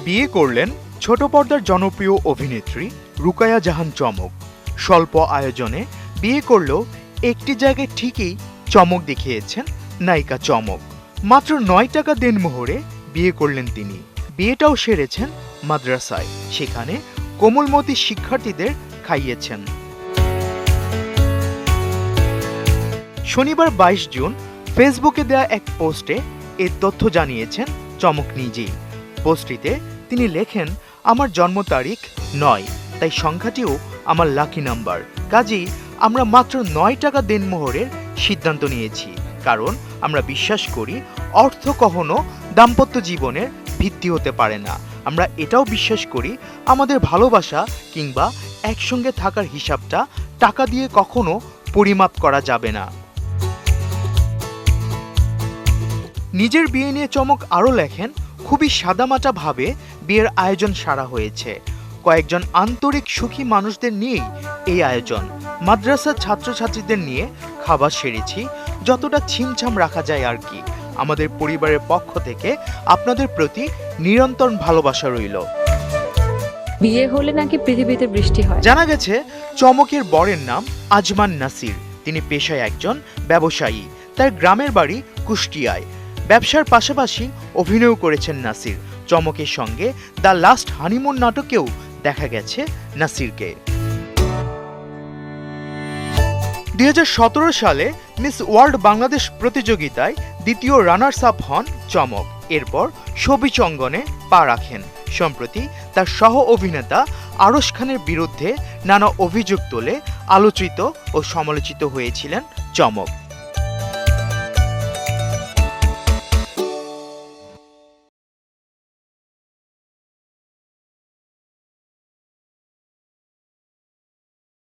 বিয়ে করলেন ছোট পর্দার জনপ্রিয় অভিনেত্রী রুকায়া জাহান চমক। স্বল্প আয়োজনে বিয়ে করলেও একটি জায়গায় ঠিকই চমক দেখিয়েছেন নায়িকা চমক। মাত্র ৯ টাকা দেনমোহরে বিয়ে করলেন তিনি। বিয়েটাও সেরেছেন মাদ্রাসায়, সেখানে কোমলমতি শিক্ষার্থীদের খাইয়েছেন। শনিবার ২২ জুন ফেসবুকে দেয়া এক পোস্টে এ তথ্য জানিয়েছেন চমক নিজেই। পোস্টটিতে তিনি লেখেন, আমার জন্ম তারিখ ৯, তাই সংখ্যাটিও আমার লাকি নাম্বার। কাজেই আমরা মাত্র ৯ টাকা দেনমোহরের সিদ্ধান্ত নিয়েছি, কারণ আমরা বিশ্বাস করি অর্থ কখনো দাম্পত্য জীবনের ভিত্তি হতে পারে না। আমরা এটাও বিশ্বাস করি আমাদের ভালোবাসা কিংবা একসঙ্গে থাকার হিসাবটা টাকা দিয়ে কখনো পরিমাপ করা যাবে না। নিজের বিয়ে নিয়ে চমক আরও লেখেন, খুবই সাদামাটা ভাবে বিয়ের আয়োজন সারা হয়েছে। কয়েকজন আন্তরিক সুখী মানুষদের নিয়েই এই আয়োজন। মাদ্রাসার ছাত্রছাত্রীদের নিয়ে খাবার সেরেছি, যতটা ছিমছাম রাখা যায় আর কি। আমাদের পরিবারের পক্ষ থেকে আপনাদের প্রতি নিরন্তর ভালোবাসা রইল। বিয়ে হলে নাকি পৃথিবীতে বৃষ্টি হয়। জানা গেছে চমকের বরের নাম আজমান নাসির। তিনি পেশায় একজন ব্যবসায়ী। তার গ্রামের বাড়ি কুষ্টিয়ায়। ব্যবসার পাশাপাশি অভিনয় করেছেন নাসির। চমকের সঙ্গে দ্য লাস্ট হানিমুন নাটকেও দেখা গেছে নাসিরকে। ২০১৭ সালে মিস ওয়ার্ল্ড বাংলাদেশ প্রতিযোগিতায় দ্বিতীয় রানার্স আপ হন চমক। এরপর ছবিচ অঙ্গনে পা রাখেন। সম্প্রতি তার সহ অভিনেতা আরশ খানের বিরুদ্ধে নানা অভিযোগ তুলে আলোচিত ও সমালোচিত হয়েছিলেন চমক।